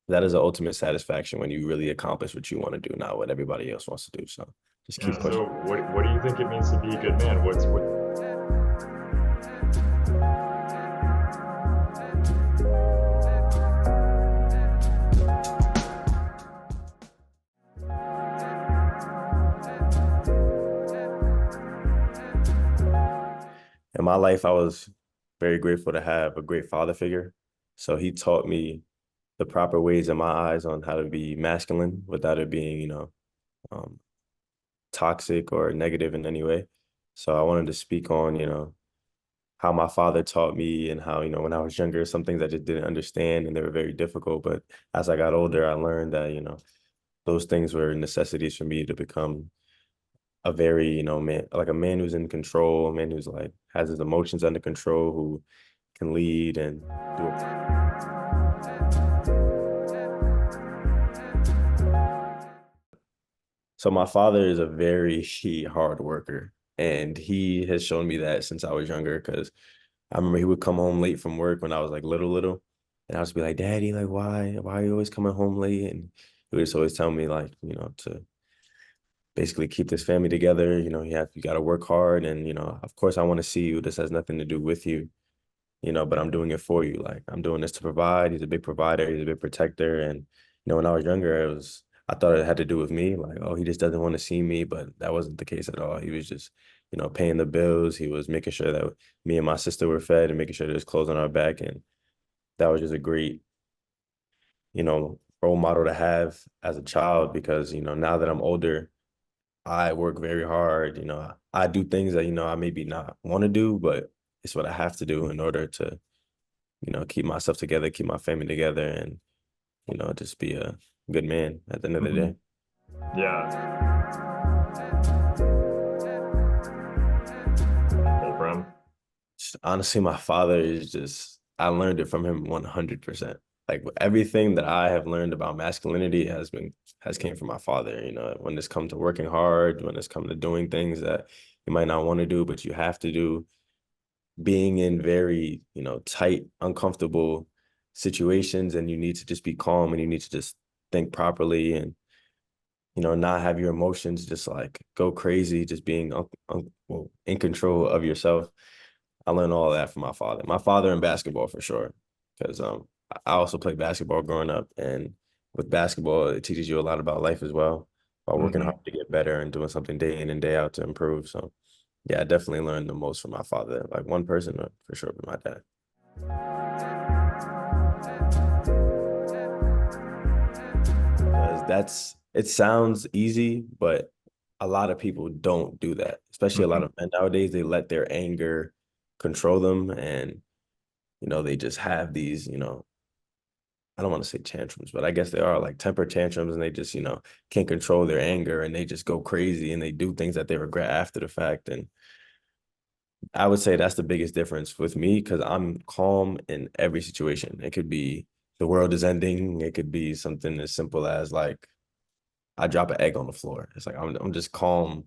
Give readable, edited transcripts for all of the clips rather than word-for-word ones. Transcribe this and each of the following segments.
that is the ultimate satisfaction when you really accomplish what you want to do, not what everybody else wants to do. So just Yeah. keep pushing. So what do you think it means to be a good man? What In my life, I was very grateful to have a great father figure. So he taught me the proper ways in my eyes on how to be masculine without it being, um, toxic or negative in any way. So I wanted to speak on, how my father taught me and how, when I was younger, some things I just didn't understand and they were very difficult. But as I got older, I learned that, those things were necessities for me to become a very, man, like a man who's in control, a man who's like has his emotions under control, who can lead and do it. So my father is a very hard worker, and he has shown me that since I was younger. Because I remember he would come home late from work when I was like little, and I was be like, "Daddy, like why are you always coming home late?" And he would just always tell me like, to basically keep this family together. You got to work hard, and of course I want to see you. This has nothing to do with you, but I'm doing it for you. Like I'm doing this to provide. He's a big provider. He's a big protector. And when I was younger, I thought it had to do with me. Like, oh, he just doesn't want to see me, but that wasn't the case at all. He was just, paying the bills. He was making sure that me and my sister were fed and making sure there's clothes on our back. And that was just a great, role model to have as a child because, now that I'm older, I work very hard. I do things that, I maybe not want to do, but it's what I have to do in order to keep myself together, keep my family together, and, just be a good man at the end of the Mhm. day. Yeah. Pull from. Honestly, my father is just, I learned it from him 100%. Like everything that I have learned about masculinity has came from my father. When it's come to working hard, when it's come to doing things that you might not want to do, but you have to do, being in very, tight, uncomfortable situations, and you need to just be calm and you need to just think properly and not have your emotions just like go crazy, just being well, in control of yourself. I learned all that from my father. My father in basketball for sure, because I also played basketball growing up, and with basketball, it teaches you a lot about life as well, about working hard Hmm. to get better and doing something day in and day out to improve. So yeah, I definitely learned the most from my father. Like one person for sure, but my dad. 'Cause it sounds easy, but a lot of people don't do that. Especially a lot Hmm. of men nowadays, they let their anger control them and they just have these, I don't want to say tantrums, but I guess they are like temper tantrums and they just, can't control their anger and they just go crazy and they do things that they regret after the fact. And I would say that's the biggest difference with me because I'm calm in every situation. It could be the world is ending. It could be something as simple as like I drop an egg on the floor. It's like I'm just calm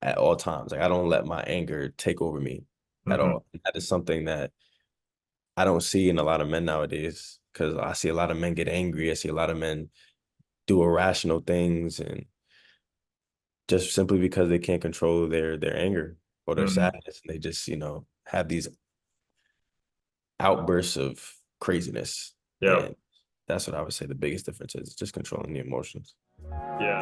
at all times. Like I don't let my anger take over me at Hmm. all. That is something that I don't see in a lot of men nowadays because I see a lot of men get angry. I see a lot of men do irrational things and just simply because they can't control their anger or their Hmm. sadness. And they just, have these outbursts of craziness. Yeah. And that's what I would say the biggest difference is just controlling the emotions. Yeah.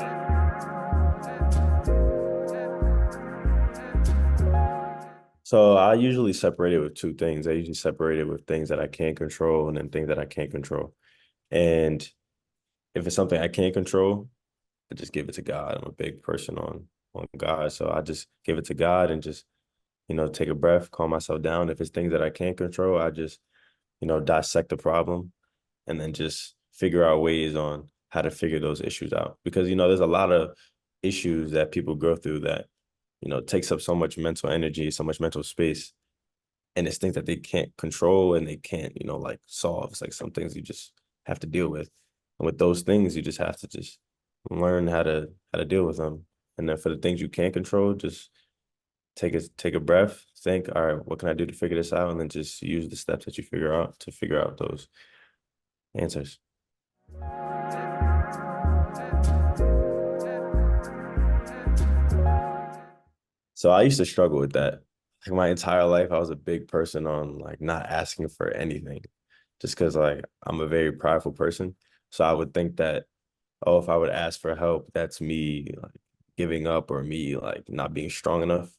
So I usually separate it with two things. I usually separate it with things that I can control and then things that I can't control. And if it's something I can't control, I just give it to God. I'm a big person on God. So I just give it to God and just, take a breath, calm myself down. If it's things that I can't control, I just, dissect the problem and then just figure out ways on how to figure those issues out. Because, there's a lot of issues that people go through that, takes up so much mental energy, so much mental space. And it's things that they can't control and they can't, like solve. It's like some things you just have to deal with. And with those things, you just have to just learn how to deal with them. And then for the things you can't control, just take a breath, think, all right, what can I do to figure this out? And then just use the steps that you figure out to figure out those answers. So I used to struggle with that. Like my entire life, I was a big person on like not asking for anything, just because like I'm a very prideful person. So I would think that, oh, if I would ask for help, that's me like giving up or me like not being strong enough.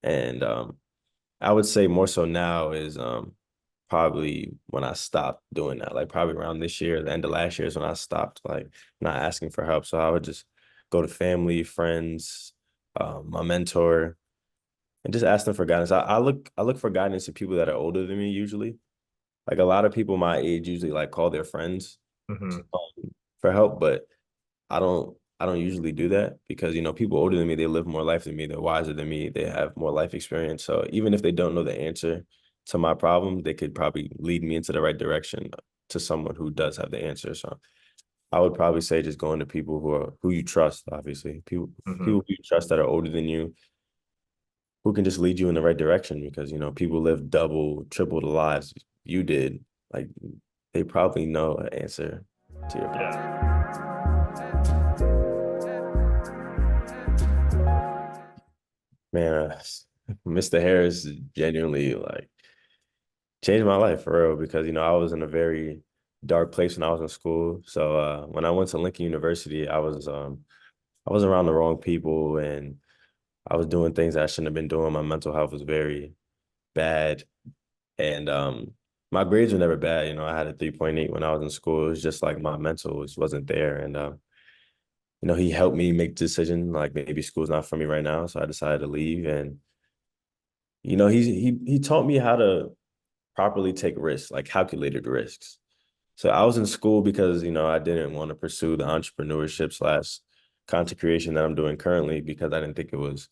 And I would say more so now is probably when I stopped doing that. Like probably around this year, the end of last year is when I stopped like not asking for help. So I would just go to family, friends, my mentor, and just ask them for guidance. I look for guidance in people that are older than me usually. Like a lot of people my age usually like call their friends Hmm. for help, but I don't usually do that because people older than me, they live more life than me, they're wiser than me, they have more life experience. So even if they don't know the answer to my problem, they could probably lead me into the right direction to someone who does have the answer. So I would probably say just going to people who you trust, obviously. People Hmm. who you trust that are older than you, who can just lead you in the right direction because people live double, triple the lives you did. Like they probably know an answer to your problem. Yeah. Man, Mr. Harris genuinely like changed my life for real because I was in a very dark place when I was in school. So when I went to Lincoln University, I was around the wrong people and I was doing things I shouldn't have been doing. My mental health was very bad. And my grades were never bad. I had a 3.8 when I was in school. It was just like my mental wasn't there. And he helped me make the decision like maybe school's not for me right now. So I decided to leave. And he taught me how to properly take risks, like calculated risks. So I was in school because, I didn't want to pursue the entrepreneurship slash content creation that I'm doing currently because I didn't think it was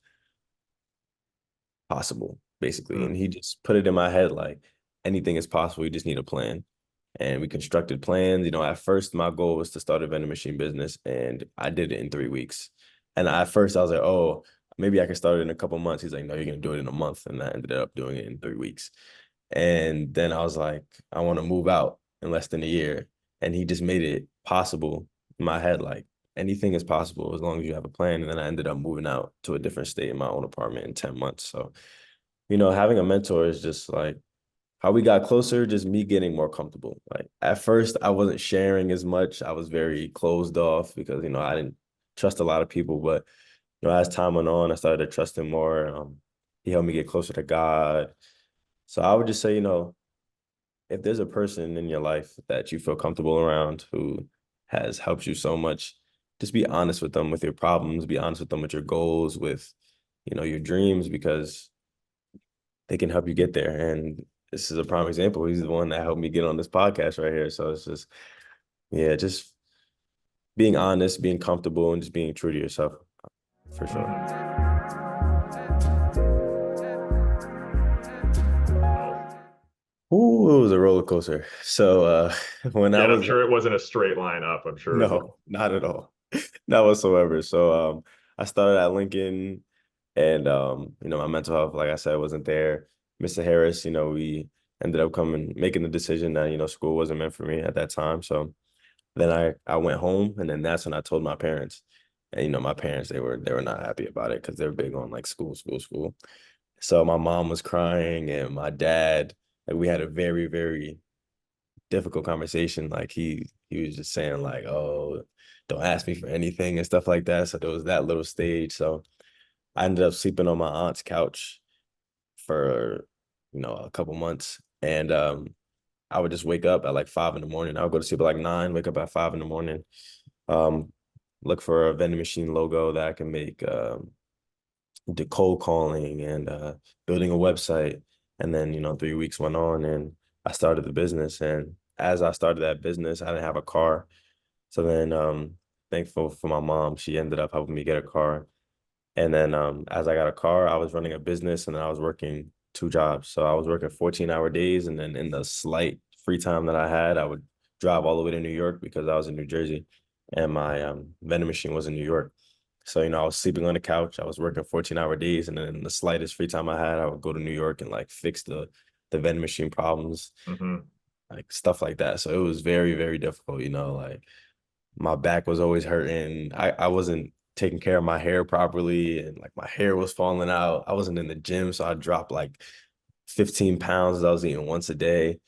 possible, basically. And Mm. he just put it in my head like anything is possible. You just need a plan. And we constructed plans. At first my goal was to start a vending machine business and I did it in 3 weeks. And at first I was like, oh, maybe I can start it in a couple months. He's like, no, you're gonna do it in a month. And I ended up doing it in 3 weeks. And then I was like, I want to move out in less than a year. And he just made it possible in my head, like anything is possible as long as you have a plan. And then I ended up moving out to a different state in my own apartment in 10 months. So, having a mentor is just like how we got closer, just me getting more comfortable. Like at first, I wasn't sharing as much. I was very closed off because, I didn't trust a lot of people. But, as time went on, I started to trust him more. He helped me get closer to God. So I would just say, if there's a person in your life that you feel comfortable around who has helped you so much, just be honest with them with your problems, be honest with them with your goals, with, your dreams, because they can help you get there. And this is a prime example. He's the one that helped me get on this podcast right here. So it's just, yeah, just being honest, being comfortable, and just being true to yourself for sure. Hmm. Health. Ooh, it was a roller coaster. So when Yeah, I and I'm was sure it wasn't a straight line up. I'm sure it was no, not at all. Not whatsoever. So I started at Lincoln and my mental health, like I said, wasn't there. Mr. Harris, we ended up making the decision that, school wasn't meant for me at that time. So then I went home and then that's when I told my parents. And my parents, they were not happy about it because they're big on like school, school, school. So my mom was crying and my dad, like we had a very, very difficult conversation. Like he was just saying like, oh, don't ask me for anything and stuff like that. So there was that little stage. So I ended up sleeping on my aunt's couch for, a couple months. And I would just wake up at like 5 in the morning. I would go to sleep at like 9, wake up at 5 in the morning. Um, look for a vending machine logo that I can make the cold calling and building a website. And then, 3 weeks went on and I started the business. And as I started that business, I didn't have a car. So then thankful for my mom, she ended up helping me get a car. And then as I got a car, I was running a business and then I was working 2 jobs. So I was working 14-hour days. And then in the slight free time that I had, I would drive all the way to New York because I was in New Jersey and my vending machine was in New York. So, I was sleeping on the couch. I was working 14-hour days. And then in the slightest free time I had, I would go to New York and like fix the vending machine problems, hmm like stuff like that. So it was very, very difficult, like my back was always hurting. I wasn't taking care of my hair properly, and like my hair was falling out. I wasn't in the gym, so I dropped like 15 pounds. I was eating once a day.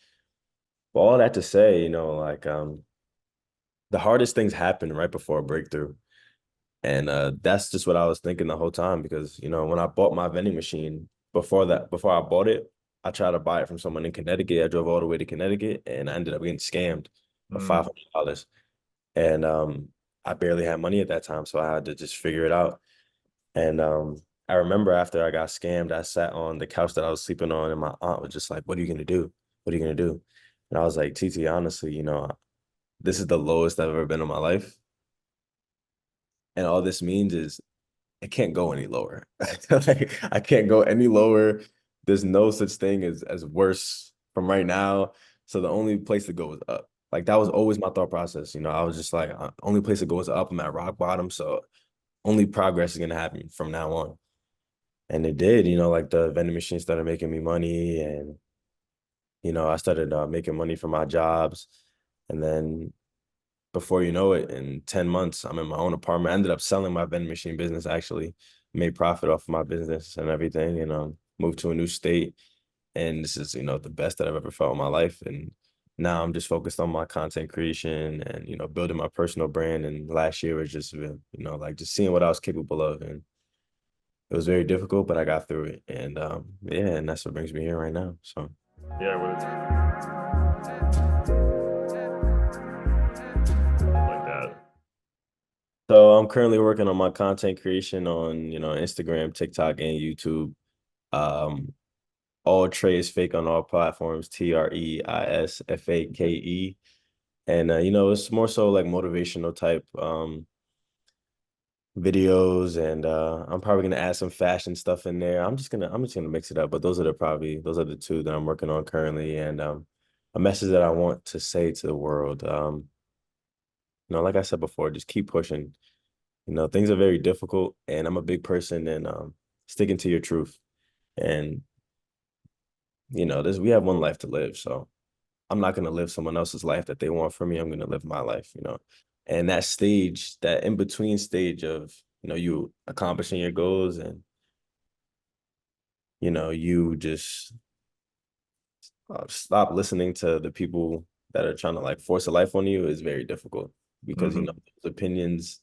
But all that to say, like the hardest things happen right before a breakthrough. And that's just what I was thinking the whole time because, when I bought my vending machine, before I bought it, I tried to buy it from someone in Connecticut. I drove all the way to Connecticut and I ended up getting scammed for Mm, $500. And I barely had money at that time, so I had to just figure it out. And I remember after I got scammed, I sat on the couch that I was sleeping on, and my aunt was just like, "What are you gonna do? What are you gonna do?" And I was like, "TT, honestly, this is the lowest I've ever been in my life, and all this means is it can't go any lower. Like I can't go any lower. There's no such thing as worse from right now. So the only place to go is up. Like that was always my thought process. I was just like, only place to go is up. I'm at rock bottom, so only progress is gonna happen from now on. And it did. Like the vending machine started making me money, and I started making money from my jobs, and then before you know it, in 10 months, I'm in my own apartment. I ended up selling my vending machine business, actually, made profit off of my business and everything, and moved to a new state. And this is, the best that I've ever felt in my life. And now I'm just focused on my content creation and, building my personal brand. And last year was just, like just seeing what I was capable of. And it was very difficult, but I got through it. And yeah, and that's what brings me here right now. So yeah, like that. so I'm currently working on my content creation on, Instagram, TikTok, and YouTube. Um, all Trey fake on all platforms, TreisFake. And it's more so like motivational type videos, and I'm probably gonna add some fashion stuff in there. I'm just gonna mix it up, but those are the two that I'm working on currently, and a message that I want to say to the world. Like I said before, just keep pushing. Things are very difficult, and I'm a big person in sticking to your truth. And we have one life to live, so I'm not gonna live someone else's life that they want from me. I'm gonna live my life. And that stage, that in between stage of you accomplishing your goals and you just stop listening to the people that are trying to like force a life on you is very difficult because Hmm. those opinions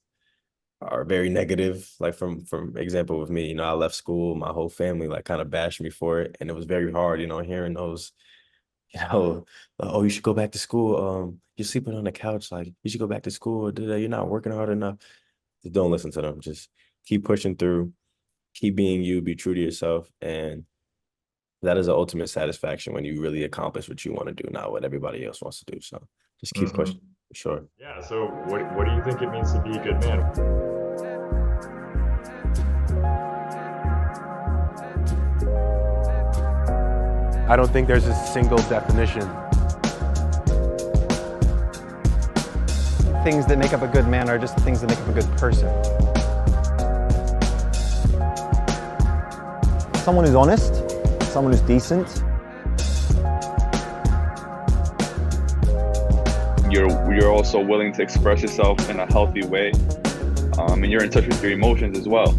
are very negative. Like from example with me, I left school, my whole family like kind of bashed me for it, and it was very hard, hearing those, oh, you should go back to school. You're sleeping on the couch, like you should go back to school. You're not working hard enough. Just don't listen to them. Just keep pushing through, keep being you, be true to yourself, and that is the ultimate satisfaction when you really accomplish what you want to do, not what everybody else wants to do. So just keep Hmm. pushing, for sure. Yeah. So what do you think it means to be a good man? I don't think there's a single definition. Things that make up a good man are just things that make up a good person. Someone who's honest, someone who's decent. You're also willing to express yourself in a healthy way, and you're in touch with your emotions as well.